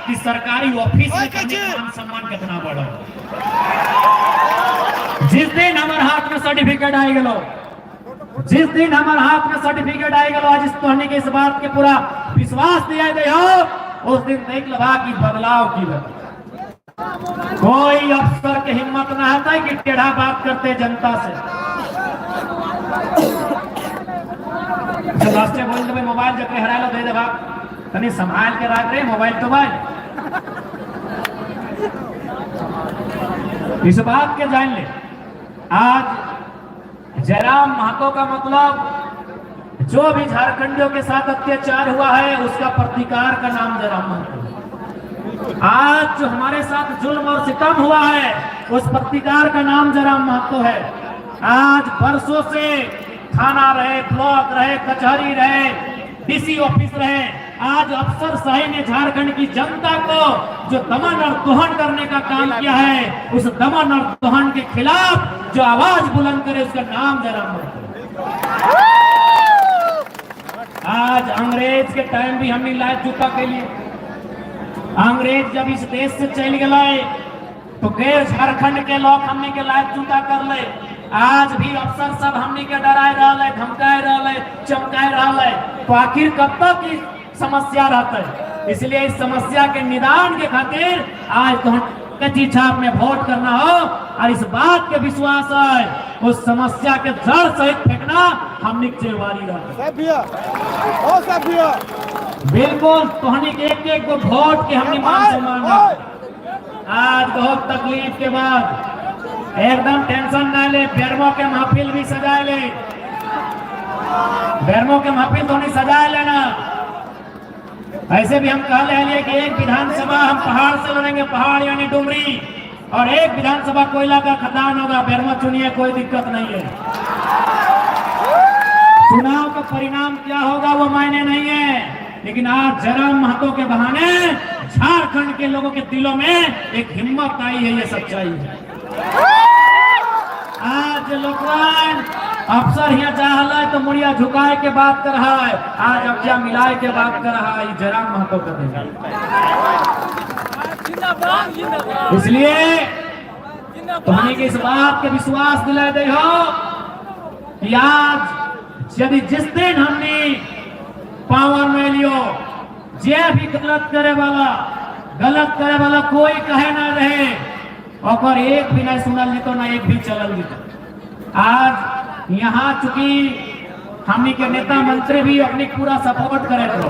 कि सरकारी ऑफिस में मान सम्मान कितना बढ़ा। जिस दिन हमारे हाथ में सर्टिफिकेट आई गलो, जिस दिन हमारे हाथ में सर्टिफिकेट आई गलो, आज इस तोहनी के इस बात के पूरा विश्वास दिया दे हो, उस दिन देख लगा कि बदलाव की बात। कोई अफसर की हिम्मत ना आता है कि टेढ़ा बात करते जनता से। रास्ते बोल दे मोबाइल जब हरा लो दे दे बाप तनी संभाल के रख रहे मोबाइल तो भाई। इस बात के जान ले, आज जयराम महतो का मतलब जो भी झारखंडियों के साथ अत्याचार हुआ है उसका प्रतिकार का नाम जयराम महतो। आज जो हमारे साथ जुल्म और सितम हुआ है उस प्रतिकार का नाम जयराम महतो है। आज बरसों से थाना रहे, ब्लॉक रहे, कचहरी रहे, डीसी ऑफिस रहे, आज अफसर शाही ने झारखंड की जनता को जो दमन और दोहन करने का काम किया है, उस दमन और दोहन के खिलाफ जो आवाज बुलंद करे उसका नाम जयराम महतो। आज अंग्रेज के टाइम भी हमने लाए जूता के लिए। अंग्रेज जब इस देश से चल गए तो गैर झारखंड के लोग हमने के लायक जूता कर ले। आज भी अफसर सब हमने के डराए रहा, धमकाए रहा, चमकाए रहा, तो आखिर कब तक की समस्या रहता है। इसलिए इस समस्या के निदान के खातिर आज तो कच्ची छाप में वोट करना हो और इस बात के विश्वास है उस समस्या के जड़ सहित फेंकना हमने जिम्मेवारी रहा। बिल्कुल तोहनी के एक को वोट के हमने मान सम्मान रखा। आज बहुत तकलीफ के बाद एकदम टेंशन ना ले, बेरमो के महफिल भी सजाए ले, बेरमो के महफिल तो नहीं सजाए लेना। ऐसे भी हम कह रहे कि एक विधानसभा हम पहाड़ से लड़ेंगे, पहाड़ यानी डुमरी, और एक विधानसभा कोयला का खदान होगा, बेरमो चुनिए, कोई दिक्कत नहीं है। चुनाव का परिणाम क्या होगा वो मायने नहीं है, लेकिन आज जयराम महतो के बहाने झारखंड के लोगों के दिलों में एक हिम्मत आई है, ये सच्चाई है। आज लोग अफसर यहाँ चाह तो मुड़िया झुकाए के बात कर रहा है, आज अब्जा मिलाए के बात कर रहा है, जयराम महतो कर देगा। इसलिए तो हमें इस बात के विश्वास दिला दे हो कि आज यदि जिस दिन हमने पावर में लियो, जे भी गलत करे वाला कोई कहे ना रहे, और एक भी नहीं सुनल जीतो ना एक भी चलल जीतो। आज यहाँ चूंकि हमनी के नेता मंत्री भी अपनी पूरा सपोर्ट करे तो,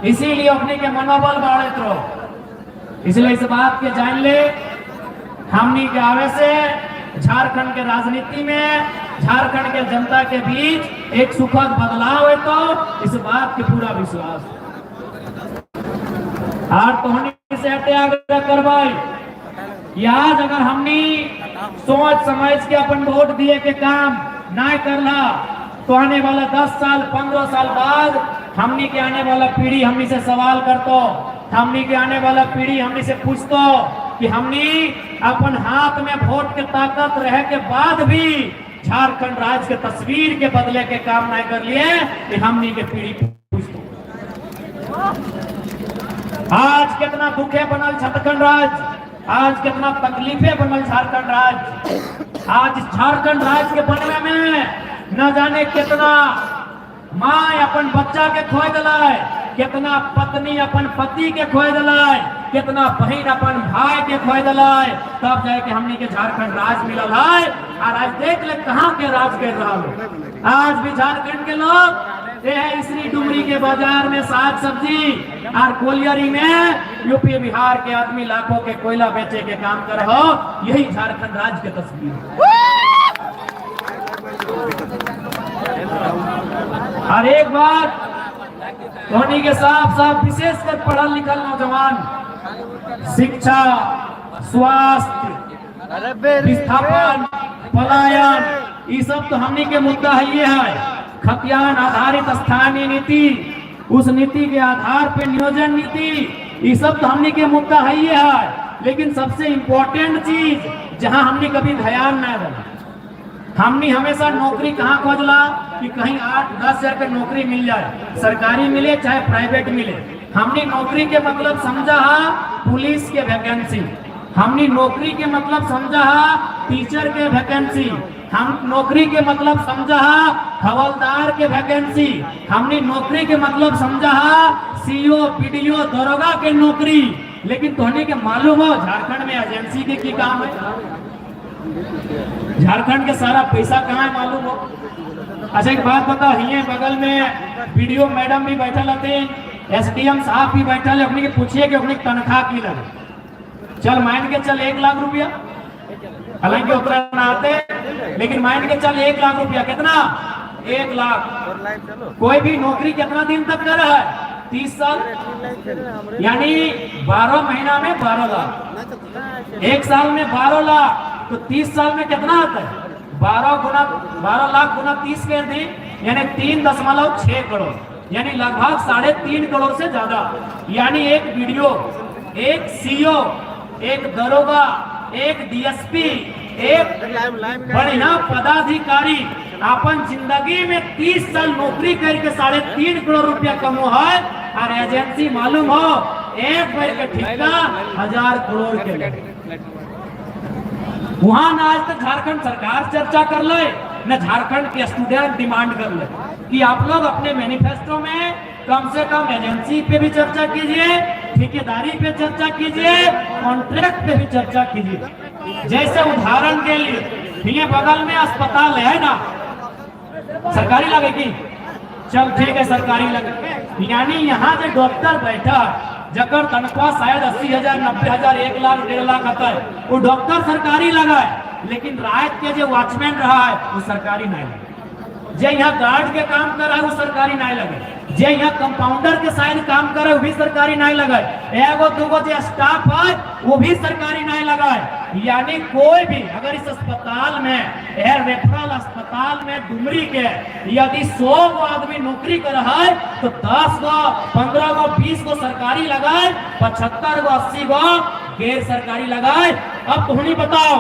इसीलिए अपने के मनोबल बढ़े तो। इसलिए इस बात के जान ले, हमनी के आवे से झारखंड के राजनीति में, झारखंड के जनता के बीच एक सुखद बदलाव है, तो इस बात की पूरा विश्वास। आज तो हमने से हटे आग्रह करवाई कि आज अगर हमने सोच समझ के अपन वोट दिए के काम ना करला तो आने वाला 10 साल 15 साल बाद हमनी के आने वाला पीढ़ी हमनी से सवाल करतो, हमनी के आने वाला पीढ़ी हमनी से पूछतो कि हमनी अपन हाथ में वोट के ताकत रहे के बाद भी झारखंड राज्य के तस्वीर के बदले के काम नहीं कर लिए, कि हमनी के पीढ़ी पूछतो। आज कितना दुखे बनल झारखंड राज्य, आज कितना तकलीफे बनल झारखंड राज्य। आज झारखंड राज्य के बनने में न जाने कितना माँ अपन बच्चा के खोए दिलाए, कितना पत्नी अपन पति के खोए दिलाए, कितना बहन अपन भाई के खोए दिलाए, तब जाके हमने के झारखंड राज मिलल है। और आज देख ले कहाँ के राज कर रहा हो। आज भी झारखंड के लोग इसरी डुमरी के बाजार में साग सब्जी और कोलियरी में यूपी बिहार के आदमी लाखों के कोयला बेचे के काम कर रहा हो। यही झारखंड राज्य की तस्वीर है। और एक बात धोनी के साथ विशेषकर पढ़ा लिखल नौजवान, शिक्षा, स्वास्थ्य, विस्थापन, पलायन, ये सब तो हमनी के मुद्दा है। ये है खतियान आधारित स्थानीय नीति, उस नीति के आधार पे नियोजन नीति, ये सब तो हमने के मुद्दा है। ये है लेकिन सबसे इम्पोर्टेंट चीज जहां हमने कभी ध्यान न दिया, हमने हमेशा नौकरी कहाँ खोजला कि कहीं 8-10 हजार की नौकरी मिल जाए, सरकारी मिले चाहे प्राइवेट मिले, हमने नौकरी के मतलब समझा पुलिस के वैकेंसी, हमने नौकरी के मतलब समझा टीचर के वैकेंसी, हम नौकरी के मतलब समझा हवलदार के वैकेंसी, हमने नौकरी के मतलब समझा सीओ पीडीओ दरोगा के नौकरी। लेकिन तोहने के मालूम हो झारखंड में एजेंसी के की काम है? झारखंड के सारा पैसा कहाँ है मालूम हो? अच्छा एक बात बताओ, हिये बगल में वीडियो मैडम भी बैठल होते, एसडीएम साहब भी बैठल है, अपने के पूछिए कि अपनी तनख्वाह की लगे। चल मान के चल 1 लाख रुपया, हालांकि उतना ना आते, लेकिन मान के चल 1 लाख रुपया। कितना? 1 लाख। कोई भी नौकरी कितना दिन तक कर रहा है? 30 साल, यानी 12 महीना में 12 लाख, 1 साल में 12 लाख, तो 30 साल में कितना आता है? 12 लाख गुना 30 कर दी, यानी 3.6 करोड़, यानी लगभग 3.5 करोड़ से ज्यादा। यानी एक वीडियो, एक सीओ, एक दरोगा, एक डीएसपी, एक बढ़िया पदाधिकारी अपन जिंदगी में 30 साल नौकरी करके 3.5 करोड़ रुपया कमो है। और एजेंसी मालूम हो एक बार के ठेका 1000 करोड़ के। वहां ना आज तक झारखंड सरकार चर्चा कर ले, न झारखंड के स्टूडेंट डिमांड कर ले कि आप लोग अपने मैनिफेस्टो में कम से कम एजेंसी पे भी चर्चा कीजिए, ठेकेदारी पे चर्चा कीजिए, कॉन्ट्रैक्ट पे भी चर्चा कीजिए। जैसे उदाहरण के लिए ये बगल में अस्पताल है ना, सरकारी लगेगी, चल ठीक है सरकारी लगे, यानी यहाँ जो डॉक्टर बैठा जकर तनख्वाह शायद 80,000, 90,000, 1 लाख, 1.5 लाख आता है, वो डॉक्टर सरकारी लगा है। लेकिन रात के जो वॉचमैन रहा है वो सरकारी नहीं लगे, जो यहाँ गार्ड के काम कर रहा है वो सरकारी नहीं लगे, जो यहाँ कंपाउंडर के साइड काम कर रहा है वो भी सरकारी नहीं लगा है, एगो दूगो जो स्टाफ है वो भी सरकारी नहीं लगा है। यानी कोई भी अगर इस अस्पताल में, रेफरल अस्पताल में डुमरी के यदि 100 गो आदमी नौकरी कर रहा है तो 10 गो, 15 गो, 20 गो सरकारी लगाए, 75 गो, 80 गो गैर सरकारी लगाए। अब तुम्हें बताओ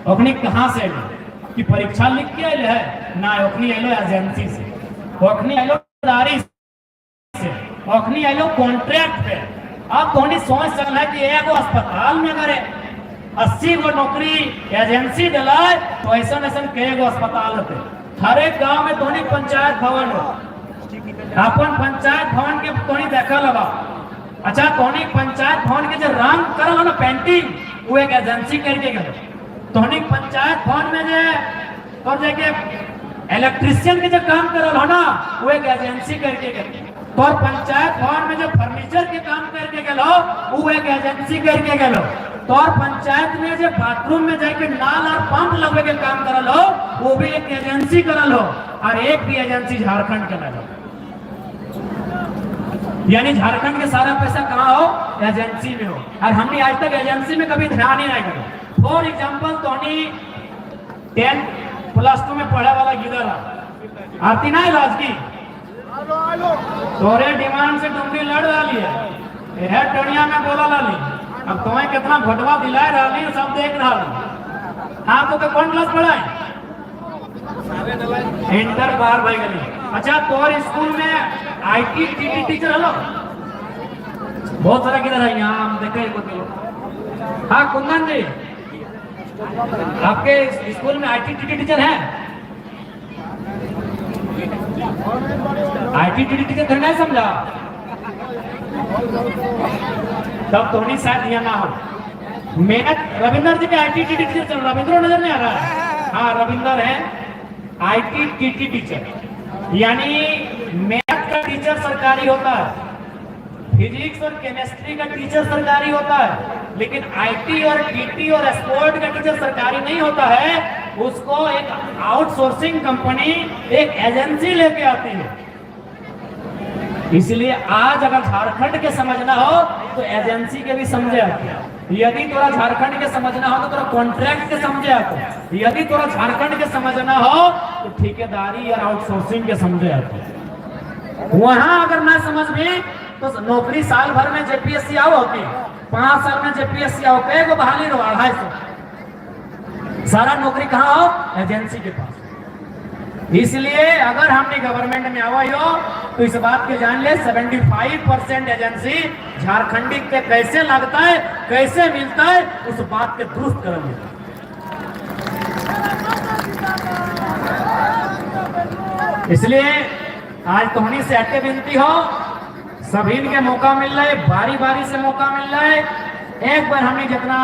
अपनी कहां से कि परीक्षा लिख के आए है ना, ओखनी आइलो एजेंसी से, ओखनी आइलो दारी से, ओखनी आइलो कॉन्ट्रैक्ट पे। अब तोहनी सोच सकल है कि एगो अस्पताल में अगर 80 गो नौकरी एजेंसी दिलाए तो ऐसा कई गो अस्पताल होते। हर एक गांव में तोहनी पंचायत भवन हो, अपन पंचायत भवन के तोहनी देखा लगा। अच्छा तोहनी पंचायत भवन के जो रंग करल ना पेंटिंग, वो एक एजेंसी करके गए। तोहनी पंचायत भवन में जो और जाके इलेक्ट्रिशियन के जो काम करल हो ना, वो एक एजेंसी करके गए। तो पंचायत भवन में जो फर्नीचर के काम करके गए वो एक एजेंसी करके गए। तो पंचायत में जो बाथरूम में जाके नाल और पंप लगे के काम करल हो वो भी एक एजेंसी करल हो, और एक भी एजेंसी झारखंड के ना। यानी झारखंड के सारा पैसा कहाँ हो? एजेंसी में हो। और हमने आज तक एजेंसी में कभी ध्यान ही नहीं करा। फॉर एग्जाम्पल तोहनी 10+2 में पढ़े वाला गिदर आती ना राजगी, तोरे डिमांड से डुमरी लड़ रही है, टनिया में बोला लाली। अब तुम्हें कितना भटवा दिलाए रही सब देख रहा। हाँ तो कौन क्लास पढ़ा है? इंटर बार भाई गली। अच्छा तोर स्कूल में आईटी टीटी टीचर हलो बहुत सारा किधर है यहाँ हम देखे। हाँ कुंदन जी, आपके स्कूल में आईटी टीटी टीचर है? आईटी टीटी टीचर तो नहीं समझा, तब तो नहीं शायद यहाँ ना हो। मैथ रविंदर जी के आईटी टीटी टीचर चल, रविंद्र नजर नहीं आ रहा है? हाँ रविंदर है आईटी टीटी टीचर, यानी मैथ का टीचर सरकारी होता है, फिजिक्स और केमिस्ट्री का टीचर सरकारी होता है, लेकिन आईटी और टीटी और स्पोर्ट का टीचर सरकारी नहीं होता है। उसको एक आउटसोर्सिंग कंपनी, एक एजेंसी लेके आती है। इसलिए आज अगर झारखंड के समझना हो तो एजेंसी के भी समझे आते। यदि तोरा झारखंड के समझना हो तो तोरा कॉन्ट्रैक्ट के समझे आते। यदि तोरा झारखंड के समझना हो तो ठेकेदारी और आउटसोर्सिंग के समझे आते। वहां अगर ना समझ में तो नौकरी साल भर में जेपीएससी आओ होती, 5 साल में जेपीएससी आओ, कई को बहाली रहो 250। सारा नौकरी कहाँ हो? एजेंसी के पास। इसलिए अगर हमने गवर्नमेंट में आवा हो तो इस बात के जान ले 75% एजेंसी झारखंडी के कैसे लगता है, कैसे मिलता है, उस बात के दुरुस्त करेंगे। इसलिए आज तोहनी से अटे विनती हो, सभी के मौका मिल रहा है, बारी बारी से मौका मिल रहा है। एक बार हमने जितना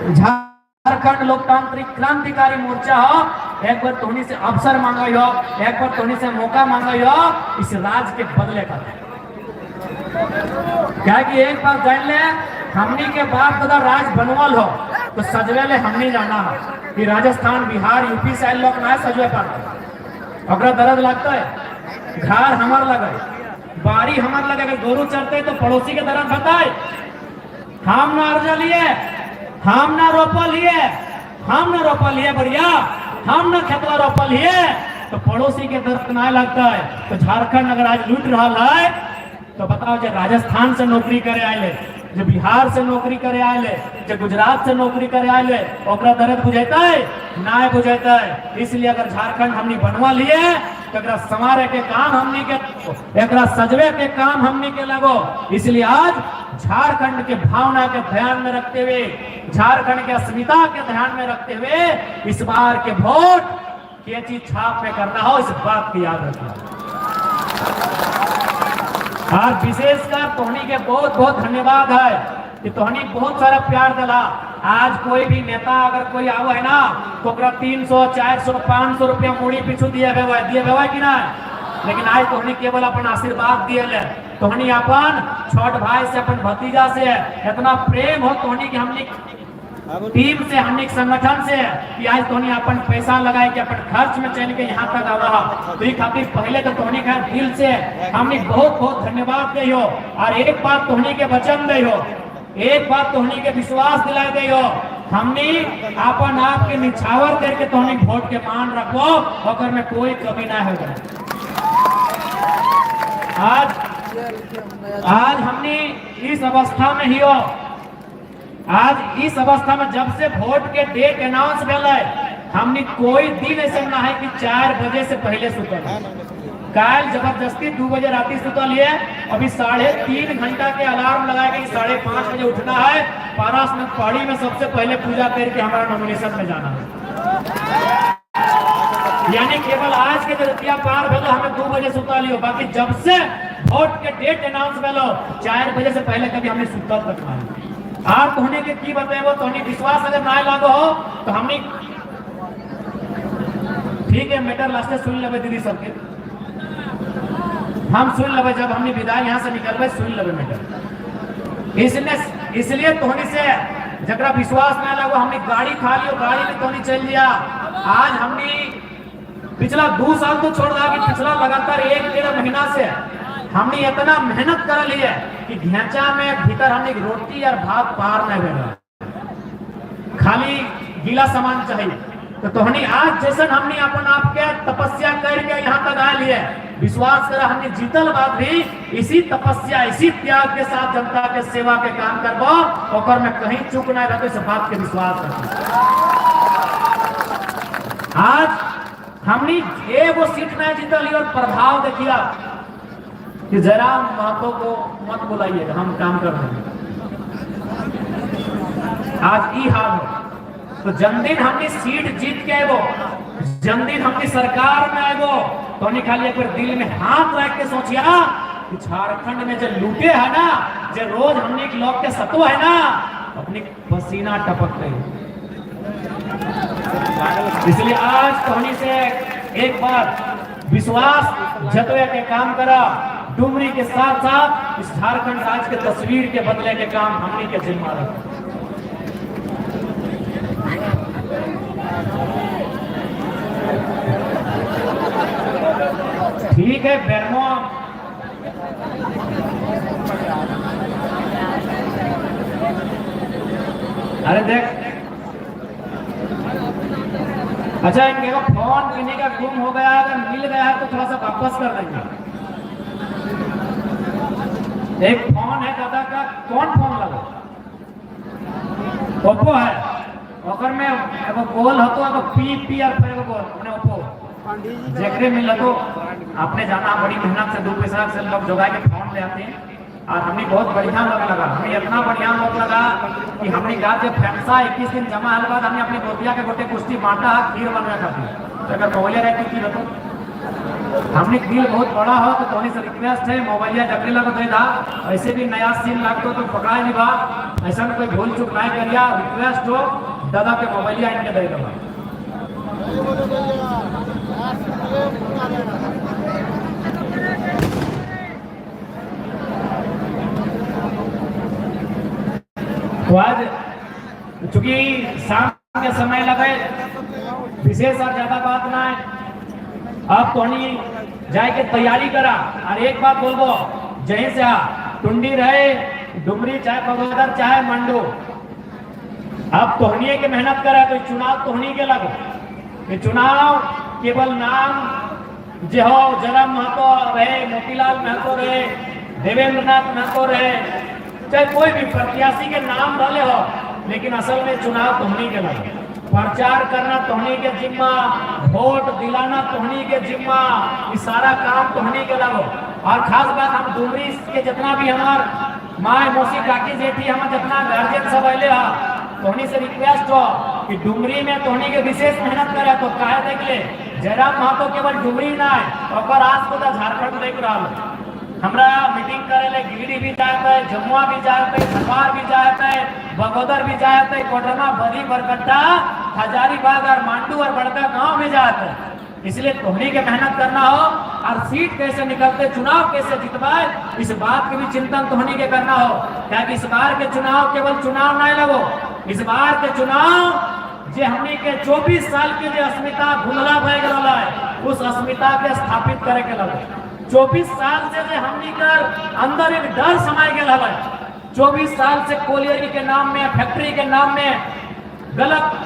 झारखंड लोकतांत्रिक क्रांतिकारी मोर्चा हो, एक बार तोहनी से अवसर मांगा हो, एक बार तोहनी से मौका मांगा हो इस राज के बदले का। क्या कि एक बार जान ले, हमनी के बाप दादा राज बनवाल हो तो सजवे ले हमने जाना है कि राजस्थान बिहार यूपी से लोग ना सजवे पाते, अगर दर्द लगता है घर हमार लगे, बारी हमार लगे, अगर गोरू चढ़ते तो पड़ोसी के दर्द बताए। हम ना अर्जा लिए, हम ना रोपा लिए, हम ना रोपा लिए बढ़िया, हम ना खेतवा रोपा लिए तो पड़ोसी के दर्द ना लगता है। तो झारखंड अगर आज लूट रहा है तो बताओ, जो राजस्थान से नौकरी करे आए, जो बिहार से नौकरी करे आए, जो गुजरात से नौकरी करे आए, ओकरा दर्द बुझेता है ना बुझेता है। इसलिए अगर झारखंड हमने बनवा लिए तो एकरा संवारे के काम हमनी के, एकरा सजवे के काम हमनी के लगो। इसलिए आज झारखंड के भावना के ध्यान में रखते हुए, झारखंड के अस्मिता के ध्यान में रखते हुए इस बार के वोट ये चीज छाप में करना हो, इस बात की याद रखना। आज विशेषकर तोहनी के बहुत बहुत धन्यवाद है कि तोहनी बहुत सारा प्यार दिला। आज कोई भी नेता अगर कोई आवा है ना तो 300 400 500 रुपया मूड़ी पीछू दिए हुआ कि ना, लेकिन आज तोहनी केवल अपन आशीर्वाद दिए ले, तोहनी अपन छोट भाई से, अपन भतीजा से इतना प्रेम हो तोहनी की हमनी टीम से, हमने संगठन से कि आज तोहनी अपन पैसा लगाए के अपन खर्च में चल के यहाँ तक आवा। तो खातिर पहले तो तोहनी का दिल से हमने बहुत बहुत धन्यवाद दे हो। और एक बात तोहनी के वचन दे हो, एक बात तोहनी के विश्वास दिला दे हो, हमने अपन आप के निछावर करके तोहनी वोट के मान रखो, अगर में कोई कमी ना हो। आज हमने इस अवस्था में ही हो, आज इस अवस्था में जब से वोट के डेट अनाउंस भेल है, हमने कोई दिन ऐसा ना है कि 4 बजे से पहले सुतल। कल जबरदस्ती 2 बजे राती सुतल है, अभी 3.5 घंटा के अलार्म लगा के 5:30 बजे उठना है, पारसनाथ पहाड़ी में सबसे पहले पूजा करके हमारा नॉमिनेशन में जाना है। यानी केवल आज के जतिया पार भेलो हमें 2 बजे सुता लियो, बाकी जब से वोट के डेट अनाउंस भेलो 4 बजे से पहले कभी हमने सुतल तक नहीं। आप तोहनी के की बताएबो, तोहनी विश्वास अगर ना लागो हो तो हमनी ठीक है मैटर लास्ट सुन लेबे दीदी सबके, हम सुन लेबे, जब हमने विदाई यहाँ से निकलबे सुन लेबे मैटर। इसलिए तोहनी से जकरा विश्वास ना लागो, हमने गाड़ी खा लियो, गाड़ी में तोहनी चल दिया। आज हमने पिछला 2 साल तो छोड़ दिया कि पिछला लगातार 1-1.5 महीना से हमने इतना मेहनत कर ली है कि ढांचा में भीतर हमने रोटी और भात पार नहीं भेजा, खाली गीला सामान चाहिए। तो तोहनी आज जैसे हमने अपन आप के तपस्या करके यहाँ तक आ लिए, विश्वास करा हमने जीतल बाद भी इसी तपस्या, इसी त्याग के साथ जनता के सेवा के काम करबो, ओकर में कहीं चूक नहीं रहते, इस बात के विश्वास रखो। आज हमने एगो सीट नहीं जीतल और प्रभाव देखिए कि जरा महतो को मत बुलाइए, हम काम कर रहे हैं। आज ई हाल हो तो जन्मदिन हमने सीट जीत के आएगो, जन्मदिन हमने सरकार में आएगो, तो नहीं खाली एक बार दिल में हाथ रख के सोचिया कि झारखंड में जो लूटे है ना, जो रोज हमने लोग के सत्व है ना, अपनी पसीना टपकते हैं। इसलिए आज तोहनी से एक बार विश्वास जतवे के काम करा, डुमरी के साथ साथ इस झारखंड राज्य के तस्वीर के बदले के काम हमनी के जिम्मा रखा। ठीक है बेरमो, अरे देख, अच्छा इनके फोन किन्हीं का गुम हो गया, अगर मिल गया है तो थोड़ा सा वापस कर देंगे। एक फोन है दादा का, कौन फोन लगा? ओप्पो है, ओकर में एगो कॉल हतो, एगो पी और फिर एगो कॉल, माने ओप्पो जैकरे में लगो आपने जाना बड़ी मेहनत से 2 पैसा से लोग जोगा के फोन ले आते हैं और हमें बहुत बढ़िया लगा हमें इतना बढ़िया लगा कि हमने कहा जब फैंसा 21 दिन जमा आने बाद हमने अपनी गोतिया के गोटे कुश्ती बांटा खीर बनवा खाती तो अगर मोबाइल रहती थी तो हमने दिल बहुत बड़ा हो तो थोड़ी सा रिक्वेस्ट है मोबाइलिया जबरे लगा दे था ऐसे भी नया सीन लगता तो पकड़ा नहीं बा ऐसा कोई भूल चुक नहीं करिया रिक्वेस्ट हो दादा के मोबाइलिया इनके दे दो तो आज चूंकि शाम के समय लगे विशेष और ज्यादा बात ना है अब तो जाए के तैयारी करा और एक बात बोलबो जहीं से टुंडी रहे डुमरी चाहे बगोदर चाहे मंडू अब तोहनी के मेहनत करा तो चुनाव तोहनी के लगो ये चुनाव केवल नाम जो हो जरम महतो रहे मोतीलाल महतो रहे देवेंद्र नाथ महतो रहे चाहे कोई भी प्रत्याशी के नाम डाले हो लेकिन असल में चुनाव तोहनी के लगे प्रचार करना तोहनी के जिम्मा वोट दिलाना तोहनी के जिम्मा ये सारा काम तोहनी के लगो और खास बात हम डुमरी के जितना भी हमार माए मौसी काकी जेठी हम जितना गार्जियन सब अले तोहनी से रिक्वेस्ट हो कि डुमरी में तोहनी के विशेष मेहनत करे तो काहे देख ले जयराम महतो केवल डुमरी ना है और आज को झारखंड देख रहा हमरा मीटिंग करे ले गिरिडीह भी जाते है जमुआ भी जाते है धनबाद भी जाते है बगोदर भी जाते है कोटरमा बरी बरकट्टा हजारीबाग और मांडू और बड़का गांव में जाते है इसलिए तोहनी के मेहनत करना हो और सीट कैसे निकलते चुनाव कैसे जितवाए इस बात के भी चिंतन तोहनी के करना हो क्या इस बार के चुनाव केवल चुनाव नहीं लगो इस बार के चुनाव जे हमनी के 24 साल के जो अस्मिता भूलला भय गला है उस अस्मिता के स्थापित करे के लगे 24 साल से जो हमनी कर अंदर एक डर समाये गया है 24 साल से कोलियरी के नाम में फैक्ट्री के नाम में गलत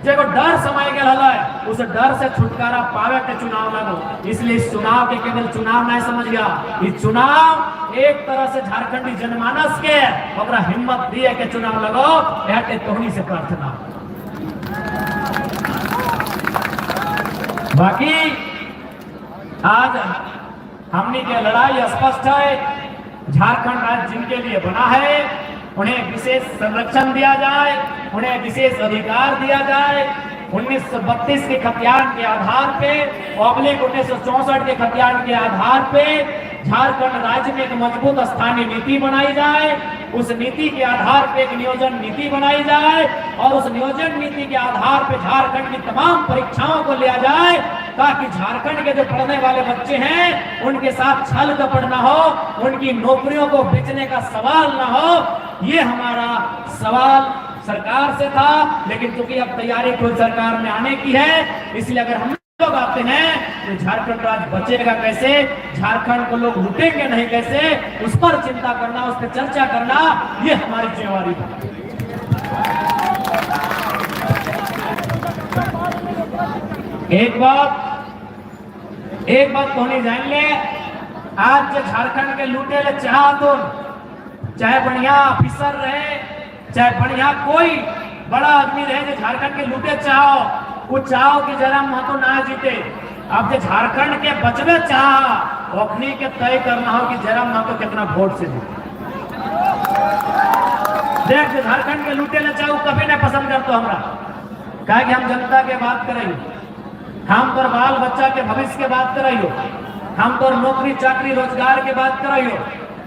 जो डर समाये गया है उस डर से छुटकारा पावे के चुनाव लगो इसलिए इस चुनाव के केवल चुनाव नहीं समझ गया इस चुनाव एक तरह से झारखंडी जनमानस के ओकरा हिम्मत दिए के चुनाव लगो यह तोहनी से प्रार्थना बाकी आज हमनी के लड़ाई स्पष्ट है झारखंड राज्य जिनके लिए बना है उन्हें विशेष संरक्षण दिया जाए उन्हें विशेष अधिकार दिया जाए 1932 के खतियान के आधार पे पब्लिक 1964 के खतियान के आधार पे झारखंड राज्य में एक मजबूत स्थानीय नीति बनाई जाए उस नीति के आधार पे एक नियोजन नीति बनाई जाए और उस नियोजन नीति के आधार पे झारखंड की तमाम परीक्षाओं को लिया जाए ताकि झारखंड के जो पढ़ने वाले बच्चे हैं उनके साथ छल कपट ना हो उनकी नौकरियों को बेचने का सवाल ना हो ये हमारा सवाल सरकार से था लेकिन क्योंकि अब तैयारी खुद सरकार में आने की है इसलिए अगर हम लोग आते हैं तो झारखंड राज्य बचेगा कैसे झारखंड को लोग लूटेंगे नहीं कैसे उस पर चिंता करना उस पर चर्चा करना ये हमारी जिम्मेवारी है एक बात तो नहीं जान ले आज जो झारखंड के लूटे ले चाहे बढ़िया ऑफिसर रहे चाहे बढ़िया कोई बड़ा आदमी रहे जो झारखंड के लूटे चाहो वो चाहो कि जयराम महतो ना जीते अब जो झारखंड के बचवे चाह ओखनी के तय करना हो कि जयराम महतो कितना वोट से जीते देख जो झारखंड के लूटे ले चाहो कभी नहीं पसंद करते हमरा कहे कि हम जनता के बात करें हम तो बाल बच्चा के भविष्य के बात कराइयो हम तो नौकरी चाकरी रोजगार के बात कराइयो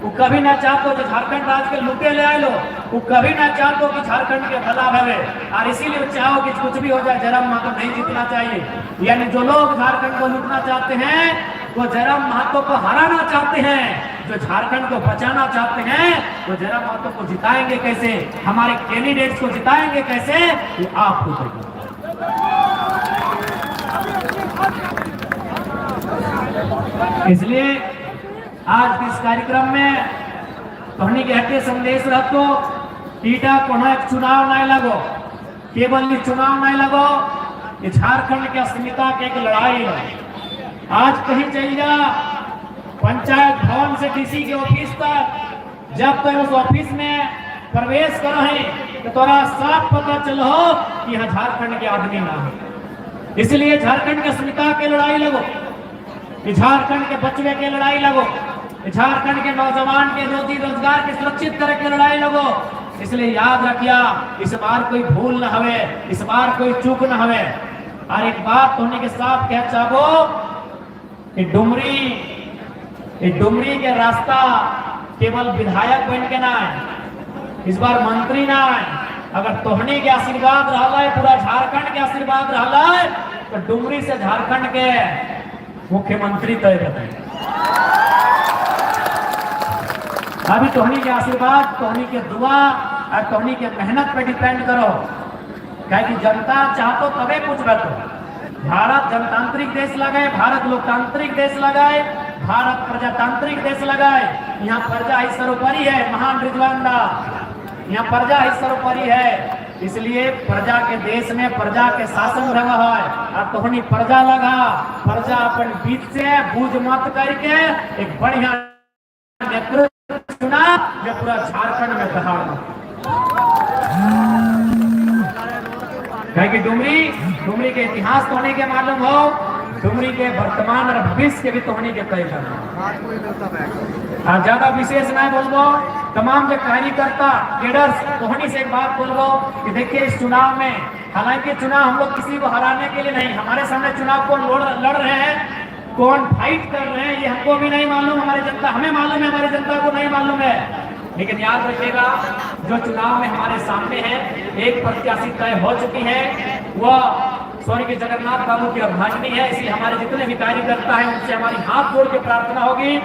वो कभी ना चाहतो कि झारखंड राज्य के लूटे ले आए लो वो कभी ना चाहतो कि झारखंड के भला भवे और इसीलिए चाहो कि कुछ भी हो जाए जयराम महतो नहीं जीतना चाहिए यानी जो लोग झारखंड को लूटना चाहते हैं वो जयराम महतो को हराना चाहते हैं जो झारखंड को बचाना चाहते हैं वो जयराम महतो को जिताएंगे कैसे हमारे कैंडिडेट्स को जिताएंगे कैसे ये आपको चाहिए इसलिए आज इस कार्यक्रम में कहने के हटे संदेश रखो टीटा कोनो एक चुनाव नहीं लगो केवल ये चुनाव नहीं लगो ये झारखंड के अस्मिता की एक लड़ाई है आज कहीं चल जा पंचायत भवन से डीसी के ऑफिस तक जब तक उस ऑफिस में प्रवेश करो है तो तोरा साफ पता चलो कि यहाँ झारखंड के आदमी ना है इसलिए झारखंड के अस्मिता के लड़ाई लगो, झारखंड के बचवे के लड़ाई लगो, झारखंड के नौजवान के रोजी रोजगार के सुरक्षित करे के लड़ाई लगो। इसलिए याद रखिया, इस बार कोई भूल न हवे, इस बार कोई चूक न हवे। और एक बात होने के साथ कह चाहो कि डुमरी के रास्ता केवल विधायक बन के ना है, इस बार मंत्री ना है। अगर तोहनी के आशीर्वाद रहा है, पूरा झारखंड के आशीर्वाद रहा है, तो डुमरी से झारखंड के मुख्यमंत्री तय रहते हैं। अभी तोहनी के आशीर्वाद, तोहनी के दुआ और तोहनी के मेहनत पे डिपेंड करो। क्या कि जनता चाहतो तबे कुछ बतो। भारत जनतांत्रिक देश लगाए, भारत लोकतांत्रिक देश लगाए, भारत प्रजातांत्रिक देश लगाए। यहाँ प्रजा ही सर्वोपरि है। महान रिजवान दा, यहाँ प्रजा ही सर्वोपरि है। इसलिए प्रजा के देश में प्रजा के शासन रहा है। और तोहनी प्रजा लगा, प्रजा अपन बीच से बूझ मत करके एक बढ़िया नेतृत्व चुना जो पूरा झारखंड में दहाड़। डुमरी के इतिहास तो होने के मालूम हो, डुमरी के वर्तमान और भविष्य के भी तो होने के तय करना। ज्यादा विशेष नहीं बोलबो, तमाम जो कार्यकर्ता केडर्स तोहनी से एक बात बोलबो कि देखिए इस चुनाव में, हालांकि चुनाव हम लोग किसी को हराने के लिए नहीं, हमारे सामने चुनाव कौन लड़ रहे हैं, कौन फाइट कर रहे हैं, ये हमको भी नहीं मालूम, हमारी जनता हमें मालूम है, हमारी जनता को नहीं मालूम है। लेकिन याद रखिएगा, जो चुनाव में हमारे सामने है, एक प्रत्याशी तय हो चुकी है, वह स्वर्गीय जगन्नाथ बाबू की अर्धांगिनी है। इसलिए हमारे जितने भी कार्यकर्ता हैं उनसे हमारी हाथ जोड़ के प्रार्थना होगी,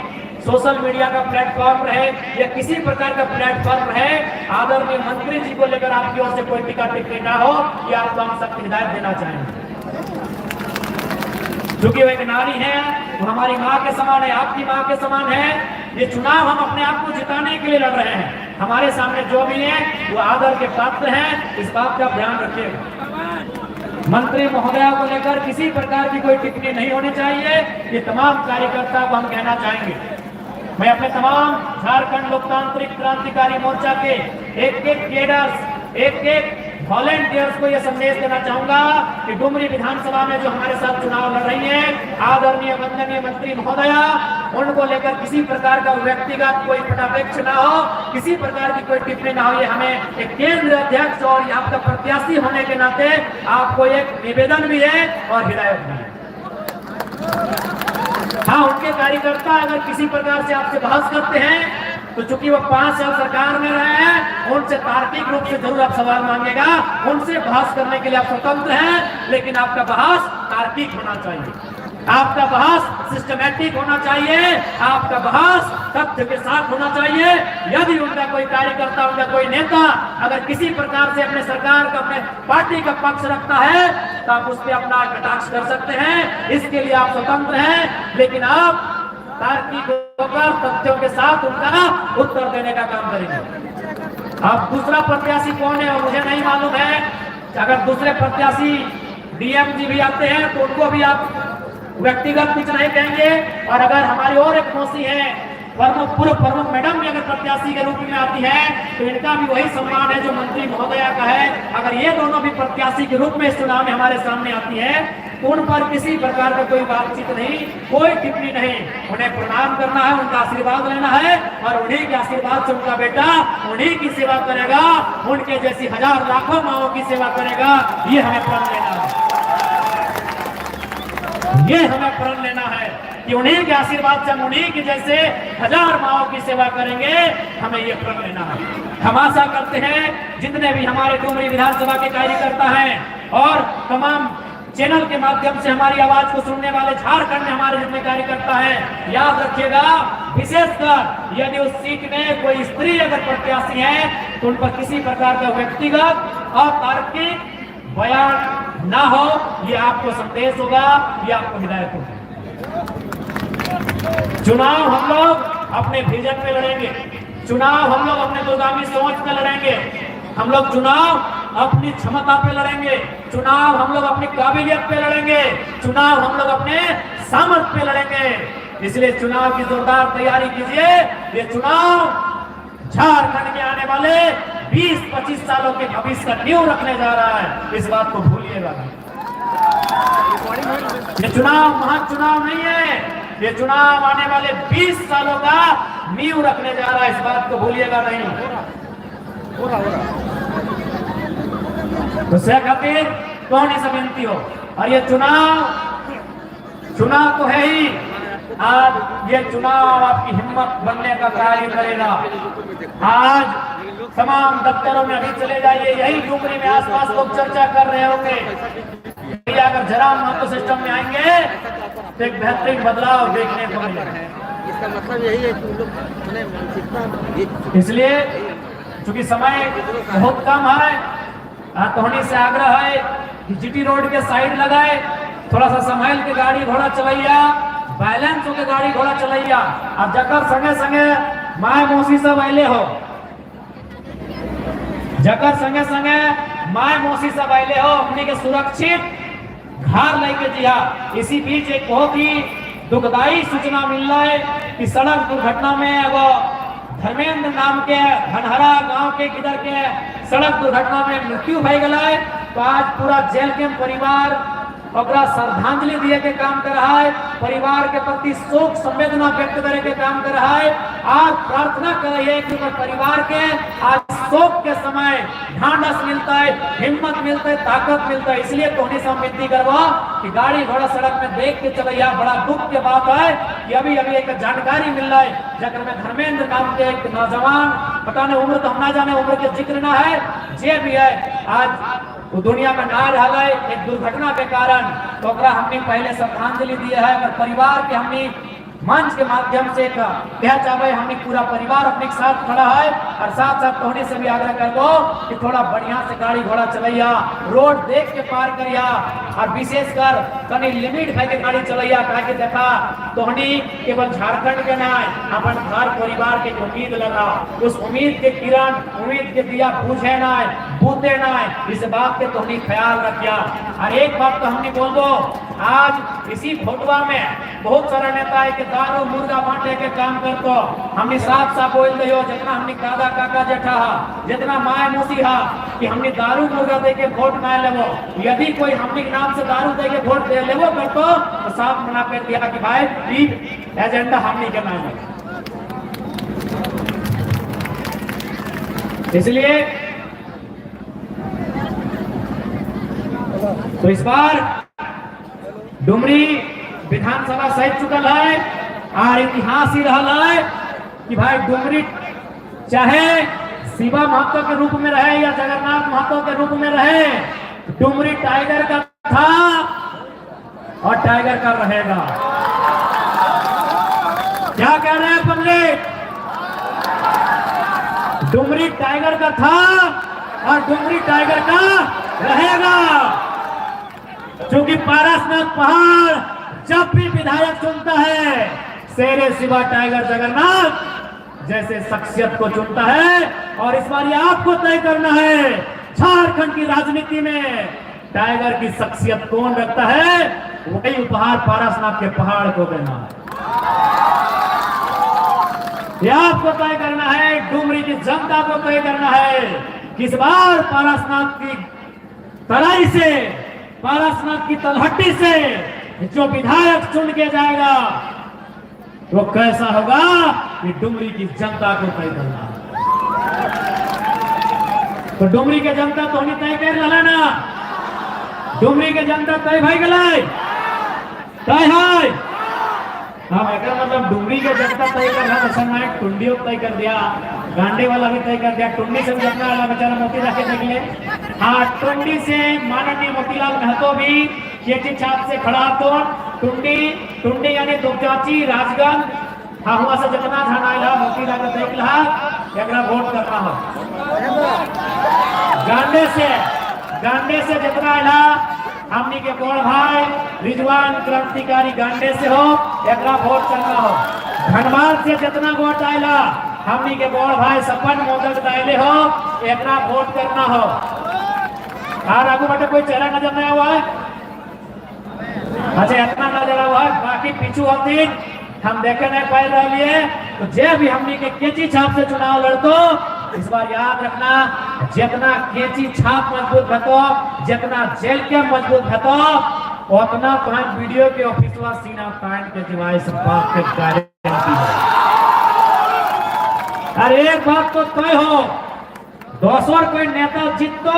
सोशल मीडिया का प्लेटफॉर्म रहे या किसी प्रकार का प्लेटफॉर्म रहे, आदरणीय मंत्री जी को लेकर आपकी ओर से कोई टीका टिप्पणी ना हो, ये आपको हम सबकी हिदायत देना चाहेंगे। क्योंकि वो एक नारी है, वो हमारी माँ के समान है, आपकी माँ के समान है। ये चुनाव हम अपने आप को जिताने के लिए लड़ रहे हैं। हमारे सामने जो भी है वो आदर के पात्र हैं, इस बात का ध्यान रखिएगा। मंत्री महोदया को लेकर किसी प्रकार की कोई टिप्पणी नहीं होनी चाहिए, ये तमाम कार्यकर्ता को हम कहना चाहेंगे। मैं अपने तमाम झारखंड लोकतांत्रिक क्रांतिकारी मोर्चा के एक केडर्स, एक वॉलेंटियर्स को यह संदेश देना चाहूंगा कि डुमरी विधानसभा में जो हमारे साथ चुनाव लड़ रही है, आदरणीय वंदनीय मंत्री महोदया, उनको लेकर किसी प्रकार का व्यक्तिगत कोई पटापेक्ष ना हो, किसी प्रकार की कोई टिप्पणी ना हो। ये हमें एक केंद्र अध्यक्ष और आपका प्रत्याशी होने के नाते आपको एक निवेदन भी है और हिदायत भी है। हाँ, उनके कार्यकर्ता अगर किसी प्रकार से आपसे बहस करते हैं तो चूंकि वो 5 साल सरकार में रहे हैं, उनसे तार्किक रूप से जरूर आप सवाल मांगेगा, उनसे बहस करने के लिए आप स्वतंत्र हैं, लेकिन आपका बहस तार्किक होना चाहिए, आपका बहस सिस्टमैटिक होना चाहिए, आपका बहस तथ्य के साथ होना चाहिए। यदि उनका कोई कार्यकर्ता, उनका कोई नेता अगर किसी प्रकार से अपने सरकार का, अपने पार्टी का पक्ष रखता है तो आप उस पर अपना कटाक्ष कर सकते हैं, इसके लिए आप स्वतंत्र हैं। लेकिन आप तार्किक होकर तथ्यों के साथ उनका उत्तर देने का काम करेंगे। अब दूसरा प्रत्याशी कौन है और मुझे नहीं मालूम है। अगर दूसरे प्रत्याशी डीएम जी भी आते हैं तो उनको भी आप व्यक्तिगत कुछ नहीं कहेंगे। और अगर हमारी और एक मौसी है, पूर्व प्रमुख मैडम भी अगर प्रत्याशी के रूप में आती है तो इनका भी वही सम्मान है जो मंत्री महोदया का है। अगर ये दोनों भी प्रत्याशी के रूप में इस चुनाव में हमारे सामने आती है तो उन पर किसी प्रकार का कोई बातचीत नहीं, कोई टिप्पणी नहीं। उन्हें प्रणाम करना है, उनका आशीर्वाद लेना है और उन्हीं के आशीर्वाद से उनका बेटा उन्हीं की सेवा करेगा, उनके जैसी हजार लाखों माओं की सेवा करेगा। ये हमें प्रण लेना है, ये हमें प्रण लेना है कि उन्हीं के आशीर्वाद से हम उन्हीं के जैसे हजार माओं की सेवा करेंगे। हमें ये प्रण लेना है। हम आशा करते हैं जितने भी हमारे डुमरी विधानसभा के कार्यकर्ता हैं और तमाम चैनल के माध्यम से हमारी आवाज को सुनने वाले झारखंड में हमारे जितने कार्यकर्ता हैं, याद रखिएगा, विशेषकर यदि उस सीट में कोई स्त्री अगर प्रत्याशी है तो उन पर किसी प्रकार का व्यक्तिगत और तार्किक बयान ना हो। ये आपको संदेश होगा, ये आपको हिदायत होगी। चुनाव हम लोग अपने विजन पे लड़ेंगे, चुनाव हम लोग अपने दूरगामी सोच पे लड़ेंगे, हम लोग चुनाव अपनी क्षमता पे लड़ेंगे, चुनाव हम लोग अपनी काबिलियत पे लड़ेंगे, चुनाव हम लोग अपने सामर्थ्य पे लड़ेंगे। इसलिए चुनाव की जोरदार तैयारी कीजिए। ये चुनाव झारखंड के आने वाले 20-25 सालों के भविष्य का नींव रखने जा रहा है, इस बात को भूलिएगा। ये चुनाव महाचुनाव नहीं है, ये चुनाव आने वाले 20 सालों का नींव रखने जा रहा है, इस बात को भूलिएगा नहीं। तो से खातिर कौन ही विनती हो, और ये चुनाव तो है ही। आज ये चुनाव आपकी हिम्मत बनने का कार्य करेगा। आज तमाम दफ्तरों में अभी चले जाइए, यही डुमरी में आसपास लोग चर्चा कर रहे होंगे। अगर जरा महत्व सिस्टम में आएंगे तो एक बेहतरीन बदलाव देखने को मिलेगा। इसका मतलब यही है कि लोग मानसिकता, इसलिए चूंकि समय बहुत कम है, तोहनी से आग्रह है कि जीटी रोड के साइड लगाए, थोड़ा सा संभाल के गाड़ी घोड़ा चलैया, बैलेंस होकर गाड़ी घोड़ा चलैया। अब जकर संगे संगे माए मौसी सब अले हो, जकर संगे संगे माए मौसी सब अले हो, अपने के सुरक्षित घर लेके जिया। इसी बीच एक बहुत ही दुखदायी सूचना मिल रहा है कि सड़क दुर्घटना में एगो धर्मेंद्र नाम के धनहरा गांव के किधर के सड़क दुर्घटना में मृत्यु भय गया है। तो आज पूरा जेल के परिवार ओकरा श्रद्धांजलि दिए के काम कर रहा है, परिवार के प्रति शोक संवेदना व्यक्त करे के काम कर रहा है। आज प्रार्थना कर रही है कि परिवार के आज शोक के समय ढांढस मिलता है, हिम्मत मिलता है, ताकत मिलता है। इसलिए तोहनी से विनती करवा कि गाड़ी घोड़ा सड़क में देख के चलैया। बड़ा दुख के बात है कि अभी एक जानकारी मिल रहा है जगह में धर्मेंद्र नाम के एक नौजवान, पता नहीं उम्र तो हम ना जाने, उम्र के जिक्र ना है, जे भी है, आज वो दुनिया में ना रहा है एक दुर्घटना के कारण। तो हमने पहले श्रद्धांजलि दिया है, अगर परिवार के हमने मंच के माध्यम से कह चाहे हमने पूरा परिवार अपने साथ खड़ा है, और साथ साथ तोहने से भी आग्रह कर दो कि थोड़ा बढ़िया से गाड़ी घोड़ा चलैया, रोड देख के पार करिया, और विशेषकर कहीं लिमिट है के गाड़ी चलैया। ताकि देखा तोहनी केवल झारखंड के ना अपन घर परिवार के उम्मीद लगा, उस उम्मीद के किरण, उम्मीद के दिया बुझे ना बूते ना, इस बात के तोहनी ख्याल रखिया। और एक बात तो हमने बोल दो, आज इसी फोटवा में बहुत सारा नेता है कि दारू मुर्गा बांटे के काम कर, तो हमने साफ साफ बोल दियो, जितना हमने दादा काका जेठा हा, जितना माए मौसी हा, कि हमने दारू मुर्गा दे के वोट ना लेवो। यदि कोई हमने के नाम से दारू दे के वोट दे लेवो कर तो साफ मना कर दिया कि भाई एजेंडा हमने के नाम है। इसलिए तो इस बार डुमरी विधानसभा सहित चुकल है, और इतिहास ही रहा है कि भाई डुमरी चाहे शिवा महतो के रूप में रहे या जगन्नाथ महतो के रूप में रहे, डुमरी टाइगर का था और टाइगर का रहेगा। क्या कह रहे हैं पंडित? डुमरी टाइगर का था और डुमरी टाइगर का रहेगा। क्योंकि पारसनाथ पहाड़ जब भी विधायक चुनता है, शेरे शिवा टाइगर जगन्नाथ जैसे शख्सियत को चुनता है। और इस बार ये आपको तय करना है झारखंड की राजनीति में टाइगर की शख्सियत कौन रखता है, वही उपहार पारसनाथ के पहाड़ को देना है। यह आपको तय करना है, डुमरी की जनता को तय करना है कि इस बार पारसनाथ की तराई से, पारसनाथ की तलहटी से जो विधायक चुन के जाएगा वो कैसा होगा, कि डुमरी की जनता को तय करना है। तो डुमरी के जनता तो नहीं तय कर रहा ना, डुमरी के जनता तय भाई गए तय है। हाँ, एक मतलब डुमरी के जनता तय कर रहा है, टुंडी तय कर दिया, गांडे वाला भी तय कर दिया, टुंडी से जितना वाला बेचारा मोती जाके देख ले। हाँ, टुंडी से माननीय मोतीलाल महतो भी केटी छाप से खड़ा, तो टुंडी यानी दुबचाची राजगंज, हाँ हुआ से जितना धनाइला मोतीलाल का देख ला एकरा वोट करना हो। गांडे से जितना आला हमनी के बड़ भाई रिजवान क्रांतिकारी गांडे से हो, एकरा वोट करना हो। धनबाद से जितना वोट आयला हमनी के बड़ भाई सपन मोदक दायले हो, एकरा वोट करना हो। और आगू बटे कोई चेहरा नजर नहीं हुआ है, अच्छा इतना नजर हुआ है, बाकी पीछू होती हम देखे नहीं पाए रही है। तो जे भी हमनी के केची छाप से चुनाव लड़तो, इस बार याद रखना, जितना केची छाप मजबूत भतो, जितना जेल के मजबूत भतो, उतना तुम वीडियो के ऑफिसवा सीना तान के जवाई से बात के गारंटी है। अरे एक बात तो तय हो, दोसर कोई नेता जीतो